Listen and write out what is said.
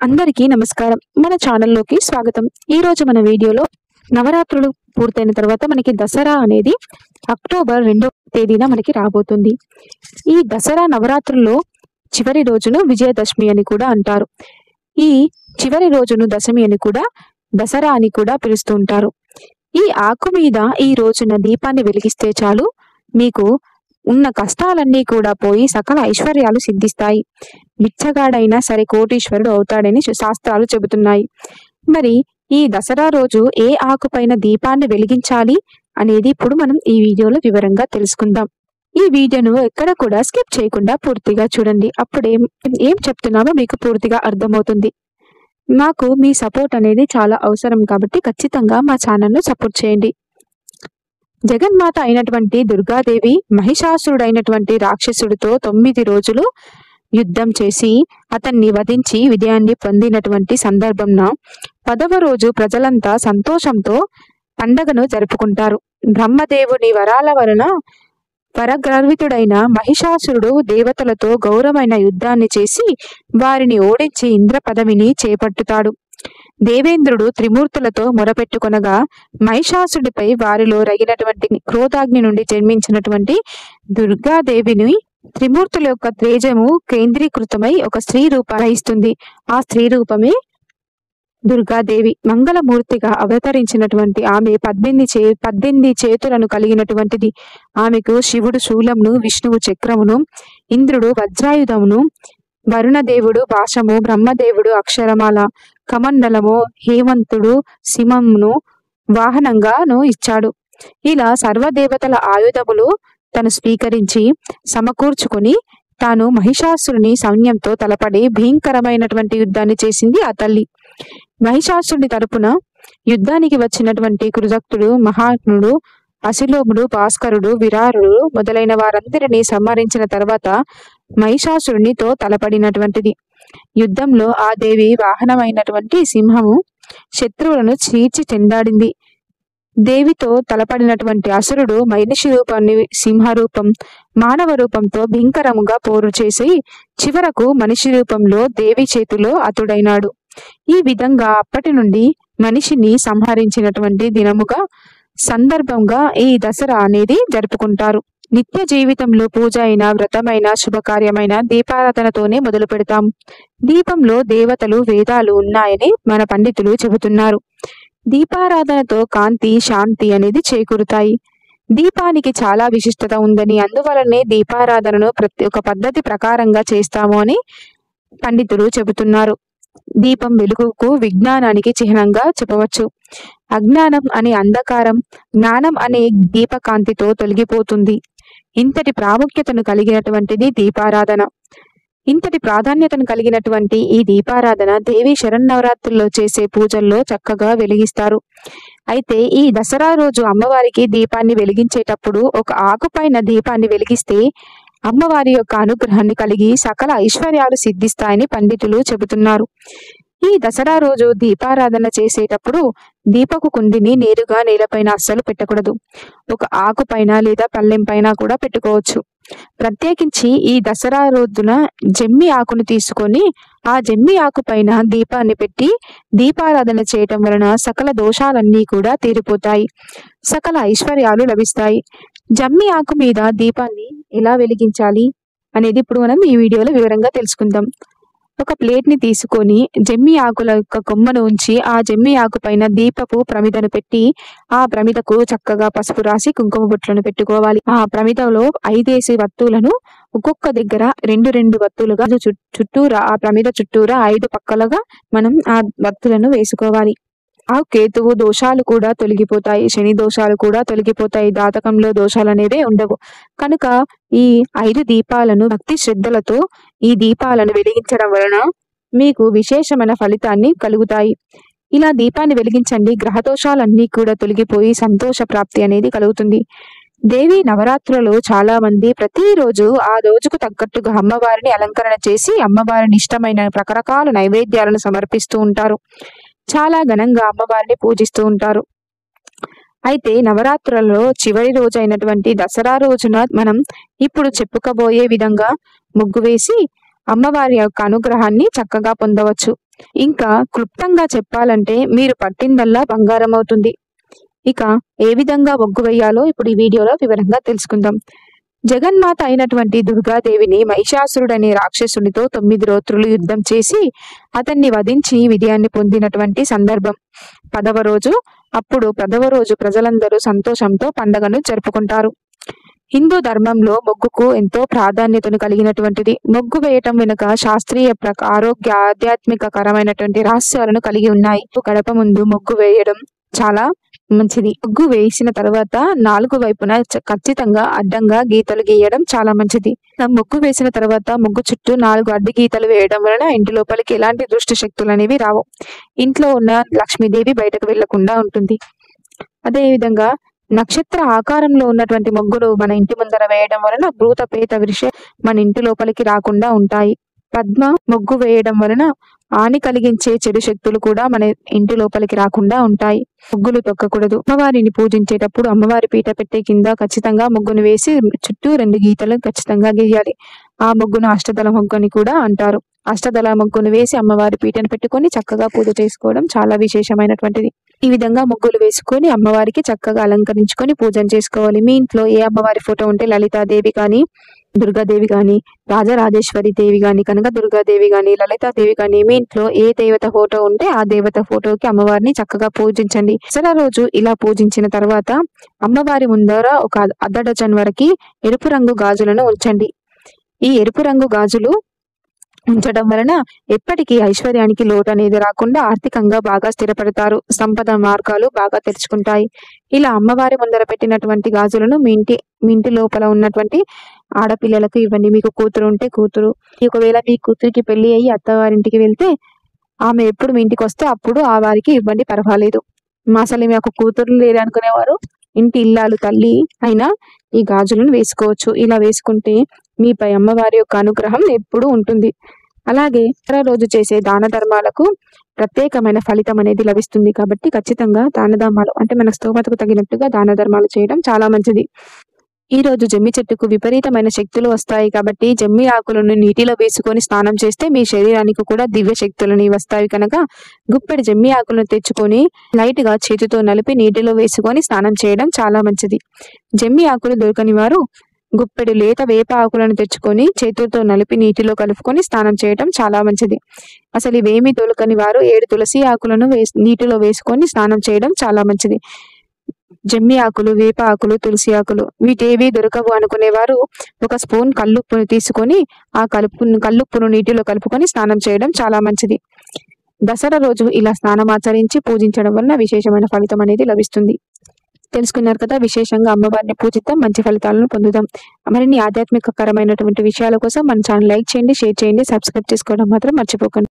అందరికీ నమస్కారం. మన ఛానల్లోకి స్వాగతం. ఈ రోజు మన వీడియోలో నవరాత్రులు పూర్తయిన తర్వాత మనకి దసరా అనేది అక్టోబర్ 2వ తేదీన మనకి రాబోతుంది. ఈ దసరా నవరాత్రుల్లో చివరి రోజును విజయదశమి అని కూడా అంటారు. ఈ చివరి రోజును దశమి అని కూడా దసరా అని కూడా పిలుస్తూ ఉంటారు. ఈ ఆకు మీద ఈ రోజున దీపాన్ని వెలిగిస్తే చాలు మీకు ఉన్న కష్టాలన్నీ కూడా పోయి సకల ఐశ్వర్యాలు సిద్ధిస్తాయి. బిచ్చగాడైనా సరే కోటీశ్వరుడు అవుతాడని శాస్త్రాలు చెబుతున్నాయి. మరి ఈ దసరా రోజు ఏ ఆకుపైన దీపాన్ని వెలిగించాలి అనేది ఇప్పుడు మనం ఈ వీడియోలో వివరంగా తెలుసుకుందాం. ఈ వీడియోను ఎక్కడ కూడా స్కిప్ చేయకుండా పూర్తిగా చూడండి. అప్పుడే ఏం చెప్తున్నామో మీకు పూర్తిగా అర్థమవుతుంది. నాకు మీ సపోర్ట్ అనేది చాలా అవసరం కాబట్టి ఖచ్చితంగా మా ఛానల్ను సపోర్ట్ చేయండి. జగన్మాత అయినటువంటి దుర్గాదేవి మహిషాసురుడైనటువంటి రాక్షసుడితో 9 రోజులు యుద్ధం చేసి అతన్ని వధించి విజయాన్ని పొందినటువంటి సందర్భంన 10వ రోజు ప్రజలంతా సంతోషంతో పండగను జరుపుకుంటారు. బ్రహ్మదేవుని వరాల వలన పరగర్వితుడైన మహిషాసురుడు దేవతలతో ఘోరమైన యుద్ధాన్ని చేసి వారిని ఓడించి ఇంద్ర పదవిని చేపట్టుతాడు. దేవేంద్రుడు త్రిమూర్తులతో మొరపెట్టుకొనగా మహిషాసుడిపై వారిలో రగినటువంటి క్రోధాగ్ని నుండి జన్మించినటువంటి దుర్గాదేవిని త్రిమూర్తుల యొక్క తేజము కేంద్రీకృతమై ఒక స్త్రీ రూపాయిస్తుంది. ఆ స్త్రీ రూపమే దుర్గాదేవి. మంగళమూర్తిగా అవతరించినటువంటి ఆమె 18 చేతులను కలిగినటువంటిది. ఆమెకు శివుడు శూలమును, విష్ణువు చక్రమును, ఇంద్రుడు వజ్రాయుధమును, వరుణదేవుడు పాశము, బ్రహ్మదేవుడు అక్షరమాల, కమండలము, హేమంతుడు సింహమును వాహనంగాను ఇచ్చాడు. ఇలా సర్వదేవతల ఆయుధములు తను స్వీకరించి సమకూర్చుకొని తాను మహిషాసురుని సైన్యంతో తలపడి భయంకరమైనటువంటి యుద్ధాన్ని చేసింది ఆ తల్లి. మహిషాసురుని తరపున యుద్ధానికి వచ్చినటువంటి కృతజ్ఞుడు, మహాత్ముడు, అసిలోముడు, భాస్కరుడు, విరారుడు మొదలైన వారందరినీ సంహరించిన తర్వాత మహిషాసురునితో తలపడినటువంటిది. యుద్ధంలో ఆ దేవి వాహనమైనటువంటి సింహము శత్రువులను చీల్చి చెండాడింది. దేవితో తలపడినటువంటి అసురుడు మనిషి రూపాన్ని సింహరూపం, మానవ రూపంతో భయంకరముగా పోరు చేసి చివరకు మనిషి రూపంలో దేవి చేతిలో అతుడైనాడు. ఈ విధంగా అప్పటి నుండి మనిషిని సంహరించినటువంటి దినముగా సందర్భంగా ఈ దసరా అనేది జరుపుకుంటారు. నిత్య జీవితంలో పూజ అయినా, వ్రతమైన, శుభకార్యమైన దీపారాధనతోనే మొదలు పెడతాం. దీపంలో దేవతలు, వేదాలు ఉన్నాయని మన పండితులు చెబుతున్నారు. దీపారాధనతో కాంతి, శాంతి అనేది చేకూరుతాయి. దీపానికి చాలా విశిష్టత ఉందని, అందువలనే దీపారాధనను ఒక పద్ధతి ప్రకారంగా చేస్తాము అని పండితులు చెబుతున్నారు. దీపం వెలుగుకు, విజ్ఞానానికి చిహ్నంగా చెప్పవచ్చు. అజ్ఞానం అనే అంధకారం జ్ఞానం అనే దీపకాంతితో తొలగిపోతుంది. ఇంతటి ప్రాముఖ్యతను కలిగినటువంటిది దీపారాధన. ఇంతటి ప్రాధాన్యతను కలిగినటువంటి ఈ దీపారాధన దేవి శరన్నవరాత్రుల్లో చేసే పూజల్లో చక్కగా వెలిగిస్తారు. అయితే ఈ దసరా రోజు అమ్మవారికి దీపాన్ని వెలిగించేటప్పుడు ఒక ఆకుపైన దీపాన్ని వెలిగిస్తే అమ్మవారి యొక్క అనుగ్రహాన్ని కలిగి సకల ఐశ్వర్యాలు సిద్ధిస్తాయని పండితులు చెబుతున్నారు. ఈ దసరా రోజు దీపారాధన చేసేటప్పుడు దీపపు కుండిని నేరుగా నేలపైన అస్సలు పెట్టకూడదు. ఒక ఆకుపైన లేదా పళ్ళెం పైన కూడా పెట్టుకోవచ్చు. ప్రత్యేకించి ఈ దసరా రోజున జమ్మి ఆకును తీసుకొని ఆ జమ్మి ఆకు పైన దీపాన్ని పెట్టి దీపారాధన చేయటం వలన సకల దోషాలన్నీ కూడా తీరిపోతాయి, సకల ఐశ్వర్యాలు లభిస్తాయి. జమ్మి ఆకు మీద దీపాన్ని ఎలా వెలిగించాలి అనేది ఇప్పుడు మనం ఈ వీడియోలో వివరంగా తెలుసుకుందాం. ఒక ప్లేట్ ని తీసుకొని జమ్మి ఆకుల యొక్క కొమ్మను ఉంచి ఆ జమ్మి ఆకు పైన దీపపు ప్రమిదను పెట్టి ఆ ప్రమిదకు చక్కగా పసుపు రాసి కుంకుమ బొట్లను పెట్టుకోవాలి. ఆ ప్రమిదలో 5 వత్తులను ఒక్కొక్క దగ్గర 2 వత్తులుగా చుట్టూరా ఆ ప్రమిద చుట్టూరా 5 పక్కలుగా మనం ఆ వత్తులను వేసుకోవాలి. ఆ కేతువు దోషాలు కూడా తొలగిపోతాయి, శని దోషాలు కూడా తొలగిపోతాయి, జాతకంలో దోషాలు అనేవే ఉండవు. కనుక ఈ 5 దీపాలను భక్తి శ్రద్ధలతో ఈ దీపాలను వెలిగించడం వలన మీకు విశేషమైన ఫలితాన్ని కలుగుతాయి. ఇలా దీపాన్ని వెలిగించండి. గ్రహ దోషాలన్నీ కూడా తొలగిపోయి సంతోష ప్రాప్తి అనేది కలుగుతుంది. దేవి నవరాత్రులలో చాలా మంది ప్రతిరోజు ఆ రోజుకు తగ్గట్టుగా అమ్మవారిని అలంకరణ చేసి అమ్మవారిని ఇష్టమైన రకరకాల నైవేద్యాలను సమర్పిస్తూ ఉంటారు. చాలా ఘనంగా అమ్మవారిని పూజిస్తూ ఉంటారు. అయితే నవరాత్రులలో చివరి రోజు అయినటువంటి దసరా రోజున మనం ఇప్పుడు చెప్పుకోబోయే విధంగా ముగ్గు వేసి అమ్మవారి యొక్క అనుగ్రహాన్ని చక్కగా పొందవచ్చు. ఇంకా క్లుప్తంగా చెప్పాలంటే మీరు పట్టిందల్లా బంగారం అవుతుంది. ఇక ఏ విధంగా ముగ్గు వేయాలో ఇప్పుడు ఈ వీడియోలో వివరంగా తెలుసుకుందాం. జగన్మాత అయినటువంటి దుర్గాదేవిని మహిషాసురుడనే రాక్షసునితో 9 రోజులు యుద్ధం చేసి అతన్ని వధించి విజయాన్ని పొందినటువంటి సందర్భం 10వ రోజు. అప్పుడు 10వ రోజు ప్రజలందరూ సంతోషంతో పండగను జరుపుకుంటారు. హిందూ ధర్మంలో ముగ్గుకు ఎంతో ప్రాధాన్యతను కలిగినటువంటిది. ముగ్గు వేయటం వెనుక శాస్త్రీయ ఆరోగ్య ఆధ్యాత్మికకరమైనటువంటి రహస్యాలను కలిగి ఉన్నాయి. గడప ముందు ముగ్గు వేయడం చాలా మంచిది. ముగ్గు వేసిన తర్వాత 4 వైపున ఖచ్చితంగా అడ్డంగా గీతలు గీయడం చాలా మంచిది. ముగ్గు వేసిన తర్వాత ముగ్గు చుట్టూ 4 అడ్డు గీతలు వేయడం వలన ఇంటి లోపలికి ఎలాంటి దుష్ట శక్తులు అనేవి రావు. ఇంట్లో ఉన్న లక్ష్మీదేవి బయటకు వెళ్లకుండా ఉంటుంది. అదే విధంగా నక్షత్ర ఆకారంలో ఉన్నటువంటి ముగ్గులు మన ఇంటి ముందర వేయడం వలన భూత పేత విషయం మన ఇంటి లోపలికి రాకుండా ఉంటాయి. పద్మ ముగ్గు వేయడం వలన హాని కలిగించే చెడు శక్తులు కూడా మన ఇంటి లోపలికి రాకుండా ఉంటాయి. ముగ్గులు తొక్కకూడదు. అమ్మవారిని పూజించేటప్పుడు అమ్మవారి పీట పెట్టే కింద ఖచ్చితంగా ముగ్గును వేసి చుట్టూ 2 గీతలు ఖచ్చితంగా గీయాలి. ఆ ముగ్గును అష్టదళ ముగ్గు అని కూడా అంటారు. అష్టదళ ముగ్గును వేసి అమ్మవారి పీటను పెట్టుకొని చక్కగా పూజ చేసుకోవడం చాలా విశేషమైనటువంటిది. ఈ విధంగా ముగ్గులు వేసుకొని అమ్మవారికి చక్కగా అలంకరించుకొని పూజను చేసుకోవాలి. మీ ఇంట్లో ఏ అమ్మవారి ఫోటో ఉంటే లలితాదేవి కానీ, దుర్గాదేవి కానీ, రాజరాజేశ్వరి దేవి కానీ, కనక దుర్గాదేవి కానీ, లలితాదేవి కానీ, మీ ఇంట్లో ఏ దేవత ఫోటో ఉంటే ఆ దేవత ఫోటోకి అమ్మవారిని చక్కగా పూజించండి. దసరా రోజు ఇలా పూజించిన తర్వాత అమ్మవారి ముందర ఒక అర్ధ డజన్ వరకు ఎరుపు రంగు గాజులను ఉంచండి. ఈ ఎరుపు రంగు గాజులు ఉంచడం వలన ఎప్పటికీ ఐశ్వర్యానికి లోటు అనేది రాకుండా ఆర్థికంగా బాగా స్థిరపడతారు. సంపద మార్గాలు బాగా తెరుచుకుంటాయి. ఇలా అమ్మవారి ముందర పెట్టినటువంటి గాజులను మీ ఇంటి లోపల ఉన్నటువంటి ఆడపిల్లలకు ఇవ్వండి. మీకు కూతురు ఉంటే కూతురు, ఒకవేళ మీ కూతురికి పెళ్లి అయ్యి అత్తవారింటికి వెళ్తే ఆమె ఎప్పుడు మీ ఇంటికి వస్తే అప్పుడు ఆ వారికి ఇవ్వండి, పర్వాలేదు. అసలు మాకు కూతురు లేరు అనుకునేవారు ఇంటి ఇల్లాలు తల్లి అయినా ఈ గాజులను వేసుకోవచ్చు. ఇలా వేసుకుంటే మీపై అమ్మవారి యొక్క అనుగ్రహం ఎప్పుడూ ఉంటుంది. అలాగే రోజు చేసే దాన ధర్మాలకు ప్రత్యేకమైన ఫలితం అనేది లభిస్తుంది. కాబట్టి ఖచ్చితంగా దాన ధర్మాలు అంటే మన స్తోమతకు తగినట్టుగా దాన ధర్మాలు చేయడం చాలా మంచిది. ఈ రోజు జమ్మి చెట్టుకు విపరీతమైన శక్తులు వస్తాయి. కాబట్టి జమ్మి ఆకులను నీటిలో వేసుకొని స్నానం చేస్తే మీ శరీరానికి కూడా దివ్య శక్తులని వస్తాయి. కనుక గుప్పెడి జమ్మి ఆకులను తెచ్చుకొని లైట్ గా చేతితో నలిపి నీటిలో వేసుకొని స్నానం చేయడం చాలా మంచిది. జమ్మి ఆకులు దొరకని వారు గుప్పెడు లేత వేప ఆకులను తెచ్చుకొని చేతులతో నలిపి నీటిలో కలుపుకొని స్నానం చేయడం చాలా మంచిది. అసలు ఇవేమీ దొరకని వారు 7 తులసి ఆకులను నీటిలో వేసుకొని స్నానం చేయడం చాలా మంచిది. జమ్మి ఆకులు, వేప ఆకులు, తులసి ఆకులు వీటేవి దొరకవు అనుకునేవారు 1 స్పూన్ కల్లుప్పును తీసుకొని ఆ కల్లుప్పును నీటిలో కలుపుకొని స్నానం చేయడం చాలా మంచిది. దసరా రోజు ఇలా స్నానం ఆచరించి పూజించడం వలన విశేషమైన ఫలితం అనేది లభిస్తుంది. తెలుసుకున్నారు కదా. విశేషంగా అమ్మవారిని పూజిద్దాం, మంచి ఫలితాలను పొందుదాం. మరిన్ని ఆధ్యాత్మికకరమైనటువంటి విషయాల కోసం మన ఛానల్ లైక్ చేయండి, షేర్ చేయండి, సబ్స్క్రైబ్ చేసుకోవడం మాత్రం మర్చిపోకండి.